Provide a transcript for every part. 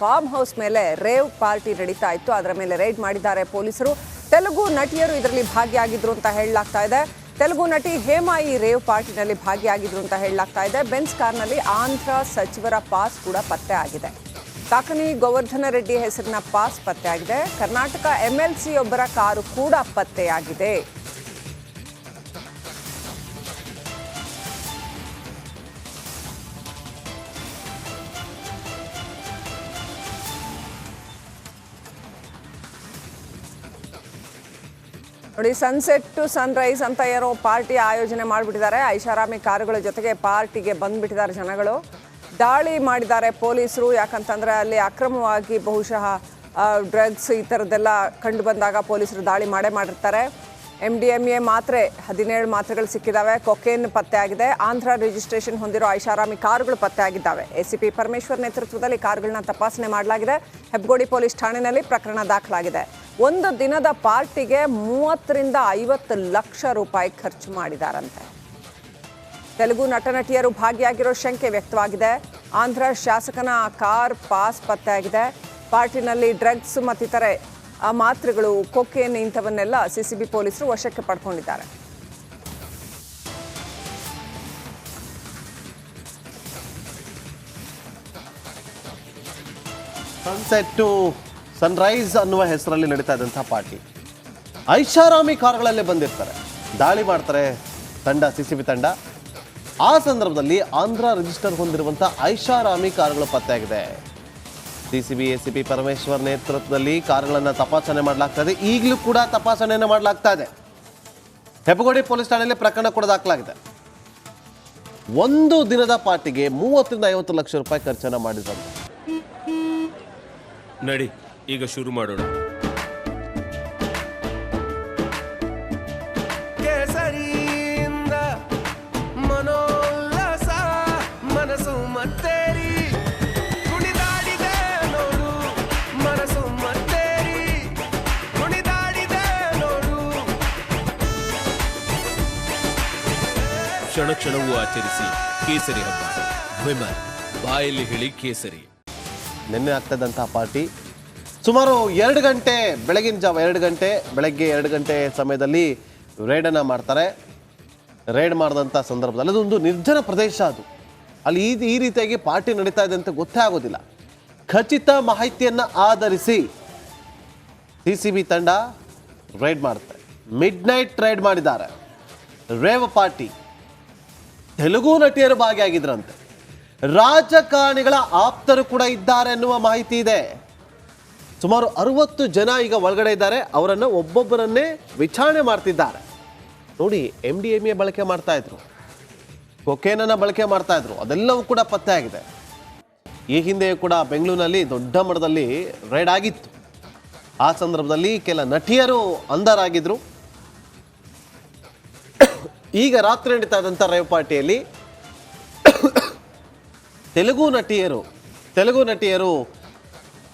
Farm house ಮೇಲೆ rave party ನಡೀತಾ ಇತ್ತು. ಅದರ ಮೇಲೆ ರೈಡ್ ಮಾಡಿದ್ದಾರೆ ಪೊಲೀಸರು. ತೆಲುಗು ನಟಿಯರು ಇದರಲ್ಲಿ ಭಾಗಿಯಾಗಿದ್ರು ಅಂತ ಹೇಳಲಾಗ್ತಾ ಇದೆ. ತೆಲುಗು ನಟಿ ಹೇಮಾ ಈ ರೇವ್ ಪಾರ್ಟಿನಲ್ಲಿ ಭಾಗಿಯಾಗಿದ್ರು ಅಂತ ಹೇಳಲಾಗ್ತಾ ಇದೆ. ಬೆನ್ಸ್ ಕಾರ್ನಲ್ಲಿ ಆಂಧ್ರ ಸಚಿವರ ಪಾಸ್ ಕೂಡ ಪತ್ತೆ ಆಗಿದೆ. ಕಾಕನಿ ಗೋವರ್ಧನ ರೆಡ್ಡಿ ಹೆಸರಿನ ಪಾಸ್ ಪತ್ತೆಯಾಗಿದೆ. ಕರ್ನಾಟಕ MLC ಒಬ್ಬರ ಕಾರು ಕೂಡ ಪತ್ತೆಯಾಗಿದೆ. ನೋಡಿ, ಸನ್ಸೆಟ್ ಟು ಸನ್ರೈಸ್ ಅಂತ ಏನೋ ಪಾರ್ಟಿ ಆಯೋಜನೆ ಮಾಡಿಬಿಟ್ಟಿದ್ದಾರೆ. ಐಷಾರಾಮಿ ಕಾರುಗಳ ಜೊತೆಗೆ ಪಾರ್ಟಿಗೆ ಬಂದ್ಬಿಟ್ಟಿದ್ದಾರೆ ಜನಗಳು. ದಾಳಿ ಮಾಡಿದ್ದಾರೆ ಪೊಲೀಸರು. ಯಾಕಂತಂದರೆ ಅಲ್ಲಿ ಅಕ್ರಮವಾಗಿ ಬಹುಶಃ ಡ್ರಗ್ಸ್ ಈ ಥರದ್ದೆಲ್ಲ ಕಂಡು ಬಂದಾಗ ಪೊಲೀಸರು ದಾಳಿ ಮಾಡಿರ್ತಾರೆ. MDMA ಮಾತ್ರೆ 17 ಮಾತ್ರೆಗಳು ಸಿಕ್ಕಿದ್ದಾವೆ. ಕೊಕೇನ್ ಪತ್ತೆ ಆಗಿದೆ. ಆಂಧ್ರ ರಿಜಿಸ್ಟ್ರೇಷನ್ ಹೊಂದಿರೋ ಐಷಾರಾಮಿ ಕಾರುಗಳು ಪತ್ತೆ ಆಗಿದ್ದಾವೆ. ACP ಪರಮೇಶ್ವರ್ ನೇತೃತ್ವದಲ್ಲಿ ಕಾರುಗಳನ್ನ ತಪಾಸಣೆ ಮಾಡಲಾಗಿದೆ. ಹೆಬ್ಬಗೋಡಿ ಪೊಲೀಸ್ ಠಾಣೆಯಲ್ಲಿ ಪ್ರಕರಣ ದಾಖಲಾಗಿದೆ. ಒಂದು ದಿನದ ಪಾರ್ಟಿಗೆ 30 ರಿಂದ 50 ಲಕ್ಷ ರೂಪಾಯಿ ಖರ್ಚು ಮಾಡಿದಾರಂತೆ. ತೆಲುಗು ನಟನಟಿಯರು ಭಾಗಿಯಾಗಿರೋ ಶಂಕೆ ವ್ಯಕ್ತವಾಗಿದೆ. ಆಂಧ್ರ ಶಾಸಕನ ಕಾರ್ ಪಾಸ್ ಪತ್ತೆಯಾಗಿದೆ. ಪಾರ್ಟಿನಲ್ಲಿ ಡ್ರಗ್ಸ್ ಮತ್ತಿತರೆ ಮಾತ್ರೆಗಳು, ಕೊಕೇನ್ ಇಂಥವನ್ನೆಲ್ಲ CCB ಪೊಲೀಸರು ವಶಕ್ಕೆ ಪಡ್ಕೊಂಡಿದ್ದಾರೆ. ಸನ್ಸೆಟ್ ಟು ಸನ್ರೈಸ್ ಅನ್ನುವ ಹೆಸರಲ್ಲಿ ನಡೀತಾ ಇದ್ದಂಥ ಪಾರ್ಟಿ. ಐಷಾರಾಮಿ ಕಾರುಗಳಲ್ಲೇ ಬಂದಿರ್ತಾರೆ, ದಾಳಿ ಮಾಡ್ತಾರೆ ತಂಡ, CCB ತಂಡ. ಆ ಸಂದರ್ಭದಲ್ಲಿ ಆಂಧ್ರ ರಿಜಿಸ್ಟರ್ ಹೊಂದಿರುವಂಥ ಐಷಾರಾಮಿ ಕಾರುಗಳು ಪತ್ತೆಯಾಗಿದೆ. CCB ACP ಪರಮೇಶ್ವರ್ ನೇತೃತ್ವದಲ್ಲಿ ಕಾರುಗಳನ್ನು ತಪಾಸಣೆ ಮಾಡಲಾಗ್ತಾ ಇದೆ. ಈಗಲೂ ಕೂಡ ತಪಾಸಣೆಯನ್ನು ಮಾಡಲಾಗ್ತಾ ಇದೆ. ಹೆಬ್ಬಗೋಡಿ ಪೊಲೀಸ್ ಠಾಣೆಯಲ್ಲಿ ಪ್ರಕರಣ ಕೂಡ ದಾಖಲಾಗಿದೆ. ಒಂದು ದಿನದ ಪಾರ್ಟಿಗೆ 30 ರಿಂದ 50 ಲಕ್ಷ ರೂಪಾಯಿ ಖರ್ಚನ್ನು ಮಾಡಿದ್ದಾರೆ. ನಡಿ, ಈಗ ಶುರು ಮಾಡೋಣ. ಕೇಸರಿಯಿಂದ ಮನೋಲ್ಲಾಸ ಮನಸ್ಸು ಮತ್ತೇರಿ ಕುಣಿದಾಡಿದೆ ನೋಡು, ಮನಸ್ಸು ಮತ್ತೇರಿ ಕುಣಿದಾಡಿದೆ ನೋಡು. ಕ್ಷಣ ಕ್ಷಣವೂ ಆಚರಿಸಿ ಕೇಸರಿ ಹಬ್ಬ. ವಿಮಲ್ ಬಾಯಲ್ಲಿ ಹೇಳಿ ಕೇಸರಿ. ನಿನ್ನೆ ಆಗ್ತದಂತಹ ಪಾರ್ಟಿ ಸುಮಾರು 2 ಗಂಟೆ, ಬೆಳಗಿನ ಜಾವ 2 ಗಂಟೆ, ಬೆಳಗ್ಗೆ 2 ಗಂಟೆ ಸಮಯದಲ್ಲಿ ರೈಡನ್ನು ಮಾಡ್ತಾರೆ. ರೈಡ್ ಮಾಡಿದಂಥ ಸಂದರ್ಭದಲ್ಲಿ ಅದೊಂದು ನಿರ್ಜನ ಪ್ರದೇಶ. ಅದು ಅಲ್ಲಿ ಈ ರೀತಿಯಾಗಿ ಪಾರ್ಟಿ ನಡೀತಾ ಇದೆ ಅಂತ ಗೊತ್ತೇ ಆಗೋದಿಲ್ಲ. ಖಚಿತ ಮಾಹಿತಿಯನ್ನು ಆಧರಿಸಿ CCB ತಂಡ ರೈಡ್ ಮಾಡುತ್ತೆ. ಮಿಡ್ನೈಟ್ ರೈಡ್ ಮಾಡಿದ್ದಾರೆ. ರೇವ್ ಪಾರ್ಟಿ, ತೆಲುಗು ನಟಿಯರು ಭಾಗಿಯಾಗಿದ್ರಂತೆ. ರಾಜಕಾರಣಿಗಳ ಆಪ್ತರು ಕೂಡ ಇದ್ದಾರೆ ಎನ್ನುವ ಮಾಹಿತಿ ಇದೆ. ಸುಮಾರು 60 ಜನ ಈಗ ಒಳಗಡೆ ಇದ್ದಾರೆ. ಅವರನ್ನು ಒಬ್ಬೊಬ್ಬರನ್ನೇ ವಿಚಾರಣೆ ಮಾಡ್ತಿದ್ದಾರೆ. ನೋಡಿ, MDMA ಬಳಕೆ ಮಾಡ್ತಾ ಇದ್ರು, ಕೊಕೇನನ್ನು ಬಳಕೆ ಮಾಡ್ತಾ ಇದ್ರು, ಅದೆಲ್ಲವೂ ಕೂಡ ಪತ್ತೆ ಆಗಿದೆ. ಈ ಹಿಂದೆ ಕೂಡ ಬೆಂಗಳೂರಿನಲ್ಲಿ ದೊಡ್ಡ ಮಟ್ಟದಲ್ಲಿ ರೈಡ್ ಆಗಿತ್ತು. ಆ ಸಂದರ್ಭದಲ್ಲಿ ಕೆಲ ನಟಿಯರು ಅಂಧರಾಗಿದ್ರು. ಈಗ ರಾತ್ರಿ ನಡೀತಾ ಇದ್ದಂಥ ರೇವ್ ಪಾರ್ಟಿಯಲ್ಲಿ ತೆಲುಗು ನಟಿಯರು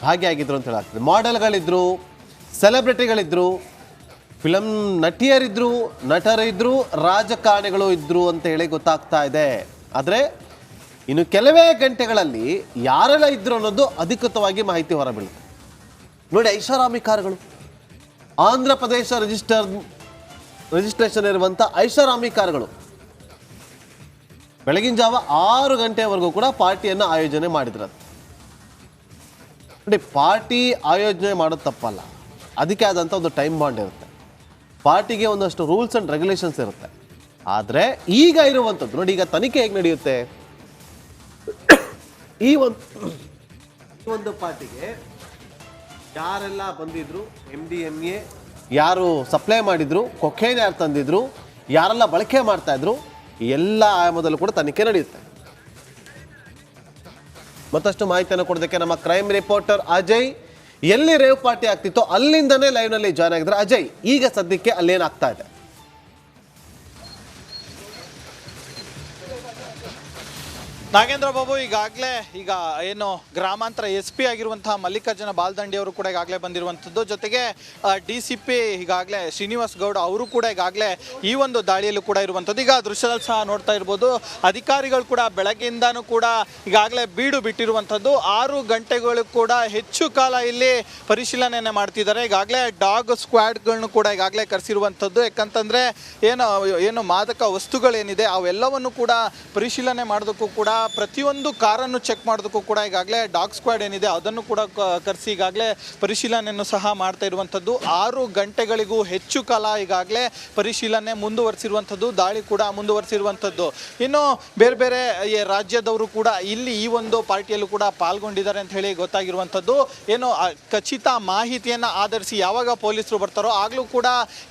ಭಾಗಿಯಾಗಿದ್ರು ಅಂತ ಹೇಳಾಗ್ತದೆ. ಮಾಡೆಲ್ಗಳಿದ್ರು, ಸೆಲೆಬ್ರಿಟಿಗಳಿದ್ರು, ಫಿಲಮ್ ನಟಿಯರಿದ್ರು, ನಟರಿದ್ರು, ರಾಜಕಾರಣಿಗಳು ಇದ್ರು ಅಂತ ಹೇಳಿ ಗೊತ್ತಾಗ್ತಾ ಇದೆ. ಆದರೆ ಇನ್ನು ಕೆಲವೇ ಗಂಟೆಗಳಲ್ಲಿ ಯಾರೆಲ್ಲ ಇದ್ರು ಅನ್ನೋದು ಅಧಿಕೃತವಾಗಿ ಮಾಹಿತಿ ಹೊರಬೀಳುತ್ತೆ. ನೋಡಿ, ಐಷಾರಾಮಿ ಕಾರುಗಳು, ಆಂಧ್ರ ಪ್ರದೇಶ ರಿಜಿಸ್ಟ್ರೇಷನ್ ಇರುವಂಥ ಐಷಾರಾಮಿ ಕಾರುಗಳು ಬೆಳಗಿನ ಜಾವ 6 ಗಂಟೆವರೆಗೂ ಕೂಡ ಪಾರ್ಟಿಯನ್ನು ಆಯೋಜನೆ ಮಾಡಿದ್ರು. ನೋಡಿ, ಪಾರ್ಟಿ ಆಯೋಜನೆ ಮಾಡೋದು ತಪ್ಪಲ್ಲ, ಅದಕ್ಕೆ ಆದಂಥ ಒಂದು ಟೈಮ್ ಬಾಂಡ್ ಇರುತ್ತೆ. ಪಾರ್ಟಿಗೆ ಒಂದಷ್ಟು ರೂಲ್ಸ್ ಆ್ಯಂಡ್ ರೆಗ್ಯುಲೇಷನ್ಸ್ ಇರುತ್ತೆ. ಆದರೆ ಈಗ ಇರುವಂಥದ್ದು ನೋಡಿ, ಈಗ ತನಿಖೆ ಹೇಗೆ ನಡೆಯುತ್ತೆ, ಈ ಒಂದು ಪಾರ್ಟಿಗೆ ಯಾರೆಲ್ಲ ಬಂದಿದ್ರು, MDMA ಯಾರು ಸಪ್ಲೈ ಮಾಡಿದ್ರು, ಕೊಕೇನ್ ಯಾರು ತಂದಿದ್ರು, ಯಾರೆಲ್ಲ ಬಳಕೆ ಮಾಡ್ತಾ ಇದ್ರು, ಎಲ್ಲ ಆಯಾಮದಲ್ಲೂ ಕೂಡ ತನಿಖೆ ನಡೆಯುತ್ತೆ. ಮತ್ತಷ್ಟು ಮಾಹಿತಿಯನ್ನು ಕೊಡೋದಕ್ಕೆ ನಮ್ಮ ಕ್ರೈಮ್ ರಿಪೋರ್ಟರ್ ಅಜಯ್ ಎಲ್ಲಿ ರೇವ್ ಪಾರ್ಟಿ ಆಗ್ತಿತ್ತೋ ಅಲ್ಲಿಂದನೇ ಲೈವ್ನಲ್ಲಿ ಜಾಯ್ನ್ ಆಗಿದ್ದಾರೆ. ಅಜಯ್, ಈಗ ಸದ್ಯಕ್ಕೆ ಅಲ್ಲೇನಾಗ್ತಾ ಇದೆ? ನಾಗೇಂದ್ರ ಬಾಬು, ಈಗ ಏನು ಗ್ರಾಮಾಂತರ SP ಆಗಿರುವಂತಹ ಮಲ್ಲಿಕಾರ್ಜುನ ಬಾಲ್ದಂಡಿ ಅವರು ಕೂಡ ಈಗಾಗಲೇ ಬಂದಿರುವಂಥದ್ದು. ಜೊತೆಗೆ DCP ಈಗಾಗಲೇ ಶ್ರೀನಿವಾಸ್ ಗೌಡ ಅವರು ಕೂಡ ಈಗಾಗಲೇ ಈ ಒಂದು ದಾಳಿಯಲ್ಲೂ ಕೂಡ ಇರುವಂಥದ್ದು. ಈಗ ದೃಶ್ಯದಲ್ಲಿ ಸಹ ನೋಡ್ತಾ ಇರ್ಬೋದು, ಅಧಿಕಾರಿಗಳು ಕೂಡ ಬೆಳಗ್ಗೆಯಿಂದಾನು ಕೂಡ ಈಗಾಗಲೇ ಬೀಡು ಬಿಟ್ಟಿರುವಂಥದ್ದು. 6 ಗಂಟೆಗಳು ಕೂಡ ಹೆಚ್ಚು ಕಾಲ ಇಲ್ಲಿ ಪರಿಶೀಲನೆಯನ್ನು ಮಾಡ್ತಿದ್ದಾರೆ. ಈಗಾಗಲೇ ಡಾಗ್ ಸ್ಕ್ವಾಡ್ಗಳನ್ನು ಕೂಡ ಈಗಾಗಲೇ ಕರೆಸಿರುವಂಥದ್ದು. ಯಾಕಂತಂದರೆ ಏನು ಮಾದಕ ವಸ್ತುಗಳೇನಿದೆ ಅವೆಲ್ಲವನ್ನು ಕೂಡ ಪರಿಶೀಲನೆ ಮಾಡೋದಕ್ಕೂ ಕೂಡ ಪ್ರತಿಯೊಂದು ಕಾರನ್ನು ಚೆಕ್ ಮಾಡೋದಕ್ಕೂ ಕೂಡ ಈಗಾಗಲೇ ಡಾಗ್ ಸ್ಕ್ವಾಡ್ ಏನಿದೆ ಅದನ್ನು ಕೂಡ ಕರೆಸಿ ಈಗಾಗಲೇ ಪರಿಶೀಲನೆಯನ್ನು ಸಹ ಮಾಡ್ತಾ ಇರುವಂಥದ್ದು. 6 ಗಂಟೆಗಳಿಗೂ ಹೆಚ್ಚು ಕಾಲ ಈಗಾಗಲೇ ಪರಿಶೀಲನೆ ಮುಂದುವರಿಸಿರುವಂಥದ್ದು, ದಾಳಿ ಕೂಡ ಮುಂದುವರಿಸಿರುವಂಥದ್ದು. ಇನ್ನು ಬೇರೆ ಬೇರೆ ರಾಜ್ಯದವರು ಕೂಡ ಇಲ್ಲಿ ಈ ಒಂದು ಪಾರ್ಟಿಯಲ್ಲೂ ಕೂಡ ಪಾಲ್ಗೊಂಡಿದ್ದಾರೆ ಅಂತ ಹೇಳಿ ಗೊತ್ತಾಗಿರುವಂಥದ್ದು. ಏನು ಖಚಿತ ಮಾಹಿತಿಯನ್ನು ಆಧರಿಸಿ ಯಾವಾಗ ಪೊಲೀಸರು ಬರ್ತಾರೋ ಆಗಲೂ ಕೂಡ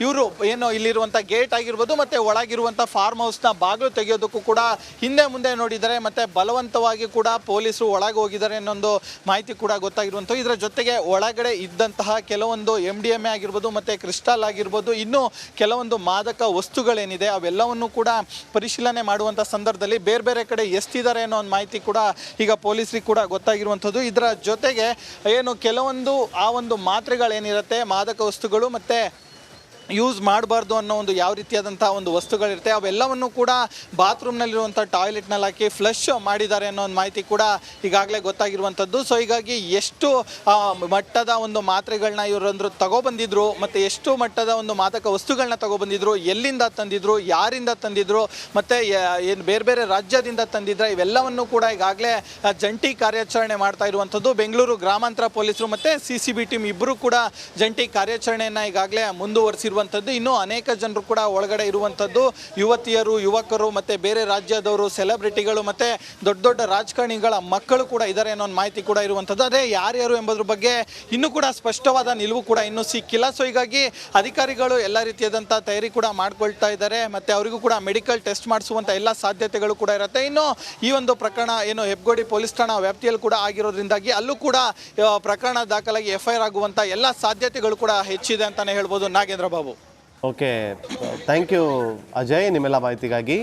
ಇವರು ಏನು ಇಲ್ಲಿರುವಂಥ ಗೇಟ್ ಆಗಿರ್ಬೋದು ಮತ್ತು ಒಳಗಿರುವಂಥ ಫಾರ್ಮ್ ಹೌಸ್ನ ಬಾಗಿಲು ತೆಗೆಯೋದಕ್ಕೂ ಕೂಡ ಹಿಂದೆ ಮುಂದೆ ನೋಡಿದ್ದಾರೆ. ಮತ್ತು ಬಲವಂತವಾಗಿ ಕೂಡ ಪೊಲೀಸರು ಒಳಗೆ ಹೋಗಿದ್ದಾರೆ ಅನ್ನೊಂದು ಮಾಹಿತಿ ಕೂಡ ಗೊತ್ತಾಗಿರುವಂಥದ್ದು. ಇದರ ಜೊತೆಗೆ ಒಳಗಡೆ ಇದ್ದಂತಹ ಕೆಲವೊಂದು MDMA ಆಗಿರ್ಬೋದು ಮತ್ತು ಕ್ರಿಸ್ಟಲ್ ಆಗಿರ್ಬೋದು, ಇನ್ನೂ ಕೆಲವೊಂದು ಮಾದಕ ವಸ್ತುಗಳೇನಿದೆ ಅವೆಲ್ಲವನ್ನು ಕೂಡ ಪರಿಶೀಲನೆ ಮಾಡುವಂಥ ಸಂದರ್ಭದಲ್ಲಿ ಬೇರೆ ಬೇರೆ ಕಡೆ ಎಷ್ಟಿದ್ದಾರೆ ಅನ್ನೋ ಒಂದು ಮಾಹಿತಿ ಕೂಡ ಈಗ ಪೊಲೀಸರಿಗೆ ಕೂಡ ಗೊತ್ತಾಗಿರುವಂಥದ್ದು. ಇದರ ಜೊತೆಗೆ ಏನು ಕೆಲವೊಂದು ಆ ಒಂದು ಮಾತ್ರೆಗಳೇನಿರುತ್ತೆ ಮಾದಕ ವಸ್ತುಗಳು ಮತ್ತು ಯೂಸ್ ಮಾಡಬಾರ್ದು ಅನ್ನೋ ಒಂದು ಯಾವ ರೀತಿಯಾದಂಥ ಒಂದು ವಸ್ತುಗಳಿರುತ್ತೆ ಅವೆಲ್ಲವನ್ನು ಕೂಡ ಬಾತ್ರೂಮ್ನಲ್ಲಿರುವಂಥ ಟಾಯ್ಲೆಟ್ನಲ್ಲಿ ಹಾಕಿ ಫ್ಲಶ್ ಮಾಡಿದ್ದಾರೆ ಅನ್ನೋ ಒಂದು ಮಾಹಿತಿ ಕೂಡ ಈಗಾಗಲೇ ಗೊತ್ತಾಗಿರುವಂಥದ್ದು. ಸೊ ಹೀಗಾಗಿ ಎಷ್ಟು ಮಟ್ಟದ ಒಂದು ಮಾತ್ರೆಗಳನ್ನ ಇವರಂದ್ರು ತಗೊಬಂದಿದ್ರು ಮತ್ತು ಎಷ್ಟು ಮಟ್ಟದ ಒಂದು ಮಾದಕ ವಸ್ತುಗಳನ್ನ ತಗೊಬಂದಿದ್ರು, ಎಲ್ಲಿಂದ ತಂದಿದ್ರು, ಯಾರಿಂದ ತಂದಿದ್ರು, ಮತ್ತು ಏನು ಬೇರೆ ಬೇರೆ ರಾಜ್ಯದಿಂದ ತಂದಿದ್ರೆ ಇವೆಲ್ಲವನ್ನು ಕೂಡ ಈಗಾಗಲೇ ಜಂಟಿ ಕಾರ್ಯಾಚರಣೆ ಮಾಡ್ತಾ ಇರುವಂಥದ್ದು. ಬೆಂಗಳೂರು ಗ್ರಾಮಾಂತರ ಪೊಲೀಸರು ಮತ್ತು CCB ಟೀಮ್ ಇಬ್ಬರು ಕೂಡ ಜಂಟಿ ಕಾರ್ಯಾಚರಣೆಯನ್ನು ಈಗಾಗಲೇ ಮುಂದುವರಿಸಿರುವಂಥದ್ದು. ಇನ್ನೂ ಅನೇಕ ಜನರು ಕೂಡ ಒಳಗಡೆ ಇರುವಂಥದ್ದು. ಯುವತಿಯರು, ಯುವಕರು ಮತ್ತು ಬೇರೆ ರಾಜ್ಯದವರು, ಸೆಲೆಬ್ರಿಟಿಗಳು ಮತ್ತು ದೊಡ್ಡ ದೊಡ್ಡ ರಾಜಕಾರಣಿಗಳ ಮಕ್ಕಳು ಕೂಡ ಇದ್ದಾರೆ ಅನ್ನೋ ಒಂದು ಮಾಹಿತಿ ಕೂಡ ಇರುವಂಥದ್ದು. ಅದೇ ಯಾರ್ಯಾರು ಎಂಬುದ್ರ ಬಗ್ಗೆ ಇನ್ನೂ ಕೂಡ ಸ್ಪಷ್ಟವಾದ ನಿಲುವು ಕೂಡ ಇನ್ನೂ ಸಿಕ್ಕಿಲ್ಲ. ಸೊ ಹೀಗಾಗಿ ಅಧಿಕಾರಿಗಳು ಎಲ್ಲ ರೀತಿಯಾದಂಥ ತಯಾರಿ ಕೂಡ ಮಾಡ್ಕೊಳ್ತಾ ಇದ್ದಾರೆ ಮತ್ತು ಅವರಿಗೂ ಕೂಡ ಮೆಡಿಕಲ್ ಟೆಸ್ಟ್ ಮಾಡಿಸುವಂಥ ಎಲ್ಲ ಸಾಧ್ಯತೆಗಳು ಕೂಡ ಇರುತ್ತೆ. ಇನ್ನು ಈ ಒಂದು ಪ್ರಕರಣ ಏನು ಹೆಬ್ಗೋಡಿ ಪೊಲೀಸ್ ಠಾಣಾ ವ್ಯಾಪ್ತಿಯಲ್ಲಿ ಕೂಡ ಆಗಿರೋದ್ರಿಂದಾಗಿ ಅಲ್ಲೂ ಕೂಡ ಪ್ರಕರಣ ದಾಖಲಾಗಿ FIR ಆಗುವಂಥ ಎಲ್ಲ ಸಾಧ್ಯತೆಗಳು ಕೂಡ ಹೆಚ್ಚಿದೆ ಅಂತಲೇ ಹೇಳ್ಬೋದು. Nagendra Babu. Okay, thank you Ajay ನಿಮ್ಮೆಲ್ಲ ಮಾಹಿತಿಗಾಗಿ.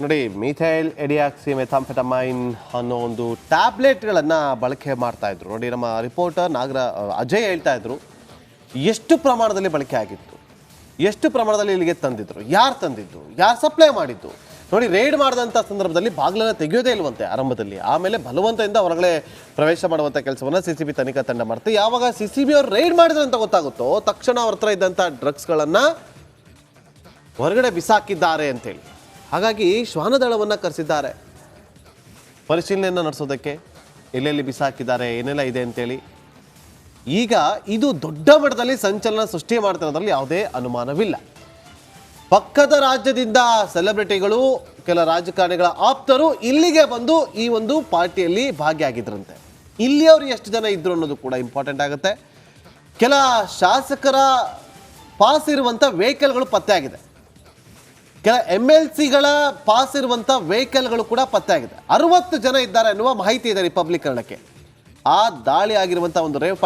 ನೋಡಿ, ಮಿಥೈಲ್ ಎಡಿಯಾಕ್ಸಿ ಮೆಥಾಂಫೆಟಮೈನ್ ಅನ್ನೋ ಒಂದು ಟ್ಯಾಬ್ಲೆಟ್ಗಳನ್ನು ಬಳಕೆ ಮಾಡ್ತಾ ಇದ್ರು. ನೋಡಿ, ನಮ್ಮ ರಿಪೋರ್ಟರ್ ಅಜಯ್ ಹೇಳ್ತಾ ಇದ್ರು ಎಷ್ಟು ಪ್ರಮಾಣದಲ್ಲಿ ಬಳಕೆ ಆಗಿತ್ತು, ಎಷ್ಟು ಪ್ರಮಾಣದಲ್ಲಿ ಇಲ್ಲಿಗೆ ತಂದಿದ್ರು, ಯಾರು ತಂದಿದ್ದು, ಯಾರು ಸಪ್ಲೈ ಮಾಡಿದ್ದು. ನೋಡಿ, ರೇಡ್ ಮಾಡಿದಂಥ ಸಂದರ್ಭದಲ್ಲಿ ಬಾಗಿಲನ್ನು ತೆಗೆಯೋದೇ ಇಲ್ವಂತೆ ಆರಂಭದಲ್ಲಿ. ಆಮೇಲೆ ಬಲವಂತದಿಂದ ಹೊರಗಡೆ ಪ್ರವೇಶ ಮಾಡುವಂಥ ಕೆಲಸವನ್ನು CCB ತನಿಖಾ ತಂಡ ಮಾಡುತ್ತೆ. ಯಾವಾಗ CCB ಅವರು ರೇಡ್ ಮಾಡಿದ್ರೆ ಅಂತ ಗೊತ್ತಾಗುತ್ತೋ ತಕ್ಷಣ ಅವ್ರ ಹತ್ರ ಇದ್ದಂಥ ಡ್ರಗ್ಸ್ಗಳನ್ನು ಹೊರಗಡೆ ಬಿಸಾಕಿದ್ದಾರೆ ಅಂತೇಳಿ. ಹಾಗಾಗಿ ಶ್ವಾನದಳವನ್ನು ಕರೆಸಿದ್ದಾರೆ ಪರಿಶೀಲನೆಯನ್ನು ನಡೆಸೋದಕ್ಕೆ, ಎಲ್ಲೆಲ್ಲಿ ಬಿಸಾಕಿದ್ದಾರೆ, ಏನೆಲ್ಲ ಇದೆ ಅಂತೇಳಿ. ಈಗ ಇದು ದೊಡ್ಡ ಮಟ್ಟದಲ್ಲಿ ಸಂಚಲನ ಸೃಷ್ಟಿ ಮಾಡ್ತಿರೋದ್ರಲ್ಲಿ ಯಾವುದೇ ಅನುಮಾನವಿಲ್ಲ. ಪಕ್ಕದ ರಾಜ್ಯದಿಂದ ಸೆಲೆಬ್ರಿಟಿಗಳು, ಕೆಲ ರಾಜಕಾರಣಿಗಳ ಆಪ್ತರು ಇಲ್ಲಿಗೆ ಬಂದು ಈ ಒಂದು ಪಾರ್ಟಿಯಲ್ಲಿ ಭಾಗಿಯಾಗಿದ್ರಂತೆ. ಇಲ್ಲಿ ಅವರು ಎಷ್ಟು ಜನ ಇದ್ರು ಅನ್ನೋದು ಕೂಡ ಇಂಪಾರ್ಟೆಂಟ್ ಆಗುತ್ತೆ. ಕೆಲ ಶಾಸಕರ ಪಾಸ್ ಇರುವಂಥ ವೆಹಿಕಲ್ಗಳು ಪತ್ತೆ ಆಗಿದೆ. ಕೆಲ MLCಗಳ ಪಾಸ್ ಇರುವಂಥ ವೆಹಿಕಲ್ಗಳು ಕೂಡ ಪತ್ತೆ ಆಗಿದೆ. 60 ಜನ ಇದ್ದಾರೆ ಅನ್ನುವ ಮಾಹಿತಿ ಇದೆ ರಿಪಬ್ಲಿಕ್ ಕನ್ನಡಕ್ಕೆ. ಆ ದಾಳಿ ಆಗಿರುವಂಥ ಒಂದು ರೇವ್